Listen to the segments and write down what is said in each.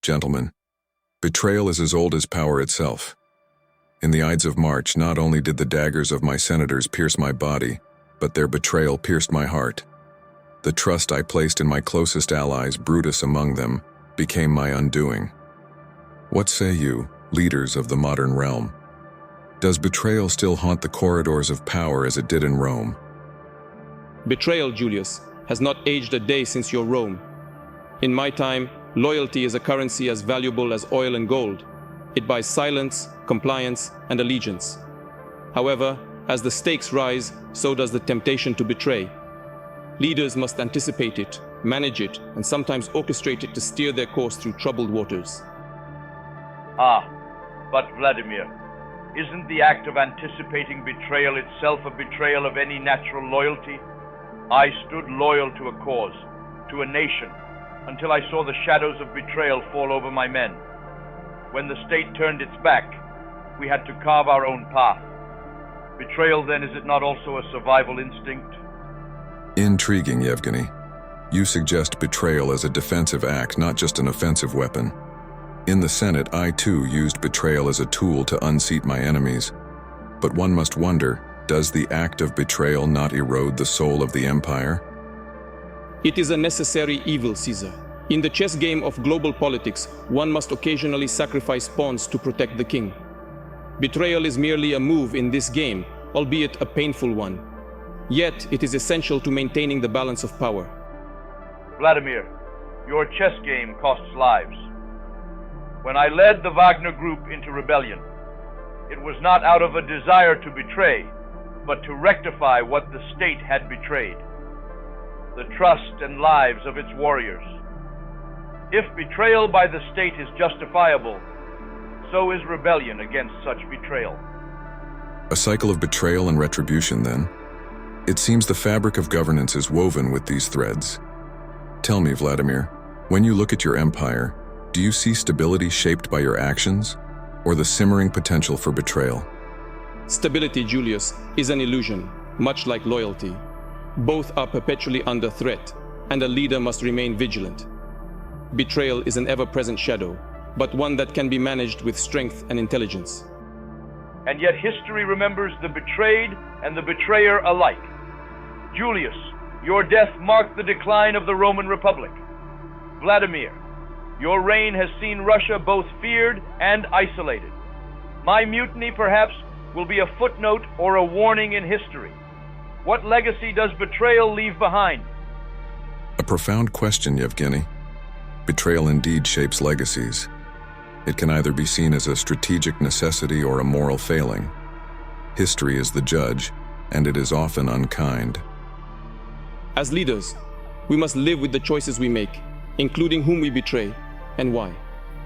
Gentlemen, betrayal is as old as power itself. In the Ides of March, not only did the daggers of my senators pierce my body, but their betrayal pierced my heart. The trust I placed in my closest allies, Brutus among them, became my undoing. What say you, leaders of the modern realm? Does betrayal still haunt the corridors of power as it did in Rome? Betrayal, Julius, has not aged a day since your Rome. In my time, loyalty is a currency as valuable as oil and gold. It buys silence, compliance, and allegiance. However, as the stakes rise, so does the temptation to betray. Leaders must anticipate it, manage it, and sometimes orchestrate it to steer their course through troubled waters. But Vladimir, isn't the act of anticipating betrayal itself a betrayal of any natural loyalty? I stood loyal to a cause, to a nation, until I saw the shadows of betrayal fall over my men. When the state turned its back, we had to carve our own path. Betrayal, then, is it not also a survival instinct? Intriguing, Yevgeny. You suggest betrayal as a defensive act, not just an offensive weapon. In the Senate, I too used betrayal as a tool to unseat my enemies. But one must wonder, does the act of betrayal not erode the soul of the empire? It is a necessary evil, Caesar. In the chess game of global politics, one must occasionally sacrifice pawns to protect the king. Betrayal is merely a move in this game, albeit a painful one. Yet, it is essential to maintaining the balance of power. Vladimir, your chess game costs lives. When I led the Wagner group into rebellion, it was not out of a desire to betray, but to rectify what the state had betrayed: the trust and lives of its warriors. If betrayal by the state is justifiable, so is rebellion against such betrayal. A cycle of betrayal and retribution, then. It seems the fabric of governance is woven with these threads. Tell me, Vladimir, when you look at your empire, do you see stability shaped by your actions, or the simmering potential for betrayal? Stability, Julius, is an illusion, much like loyalty. Both are perpetually under threat, and a leader must remain vigilant. Betrayal is an ever-present shadow, but one that can be managed with strength and intelligence. And yet history remembers the betrayed and the betrayer alike. Julius, your death marked the decline of the Roman Republic. Vladimir, your reign has seen Russia both feared and isolated. My mutiny, perhaps, will be a footnote or a warning in history. What legacy does betrayal leave behind? A profound question, Yevgeny. Betrayal indeed shapes legacies. It can either be seen as a strategic necessity or a moral failing. History is the judge, and it is often unkind. As leaders, we must live with the choices we make, including whom we betray and why.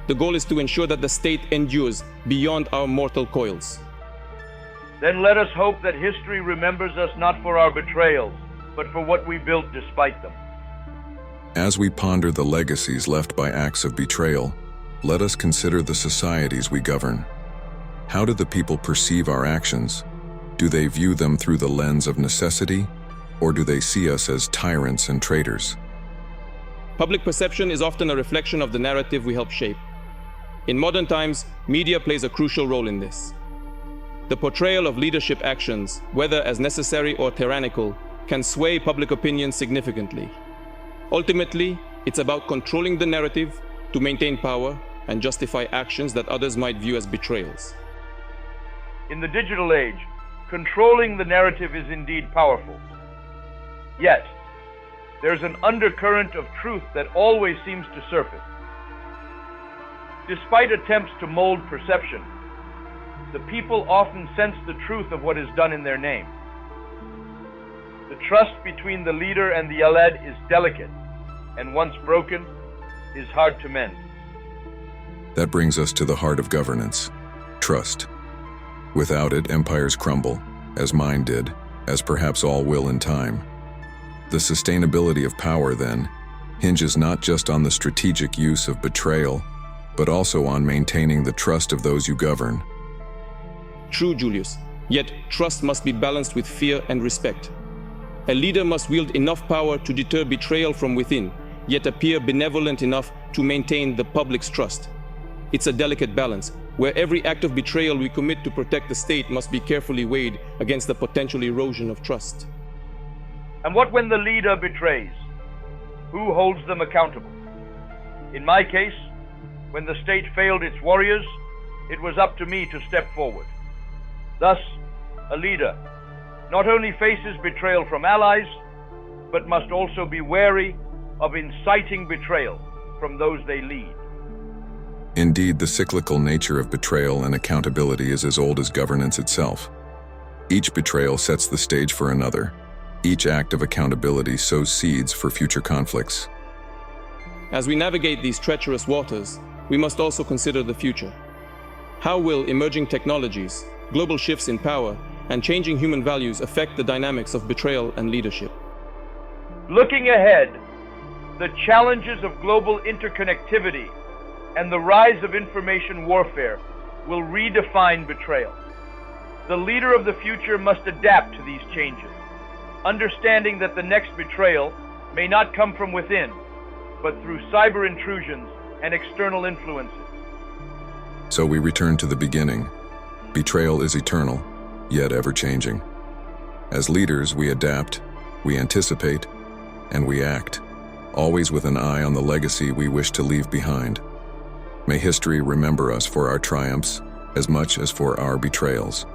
The goal is to ensure that the state endures beyond our mortal coils. Then let us hope that history remembers us not for our betrayals, but for what we built despite them. As we ponder the legacies left by acts of betrayal, let us consider the societies we govern. How do the people perceive our actions? Do they view them through the lens of necessity, or do they see us as tyrants and traitors? Public perception is often a reflection of the narrative we help shape. In modern times, media plays a crucial role in this. The portrayal of leadership actions, whether as necessary or tyrannical, can sway public opinion significantly. Ultimately, it's about controlling the narrative to maintain power and justify actions that others might view as betrayals. In the digital age, controlling the narrative is indeed powerful. Yet, there's an undercurrent of truth that always seems to surface. Despite attempts to mold perception, the people often sense the truth of what is done in their name. The trust between the leader and the allied is delicate, and once broken, is hard to mend. That brings us to the heart of governance: trust. Without it, empires crumble, as mine did, as perhaps all will in time. The sustainability of power, then, hinges not just on the strategic use of betrayal, but also on maintaining the trust of those you govern. True, Julius. Yet trust must be balanced with fear and respect. A leader must wield enough power to deter betrayal from within, yet appear benevolent enough to maintain the public's trust. It's a delicate balance, where every act of betrayal we commit to protect the state must be carefully weighed against the potential erosion of trust. And what when the leader betrays? Who holds them accountable? In my case, when the state failed its warriors, it was up to me to step forward. Thus, a leader not only faces betrayal from allies, but must also be wary of inciting betrayal from those they lead. Indeed, the cyclical nature of betrayal and accountability is as old as governance itself. Each betrayal sets the stage for another. Each act of accountability sows seeds for future conflicts. As we navigate these treacherous waters, we must also consider the future. How will emerging technologies, global shifts in power, and changing human values affect the dynamics of betrayal and leadership? Looking ahead, the challenges of global interconnectivity and the rise of information warfare will redefine betrayal. The leader of the future must adapt to these changes, understanding that the next betrayal may not come from within, but through cyber intrusions and external influences. So we return to the beginning. Betrayal is eternal, yet ever-changing. As leaders, we adapt, we anticipate, and we act, always with an eye on the legacy we wish to leave behind. May history remember us for our triumphs as much as for our betrayals.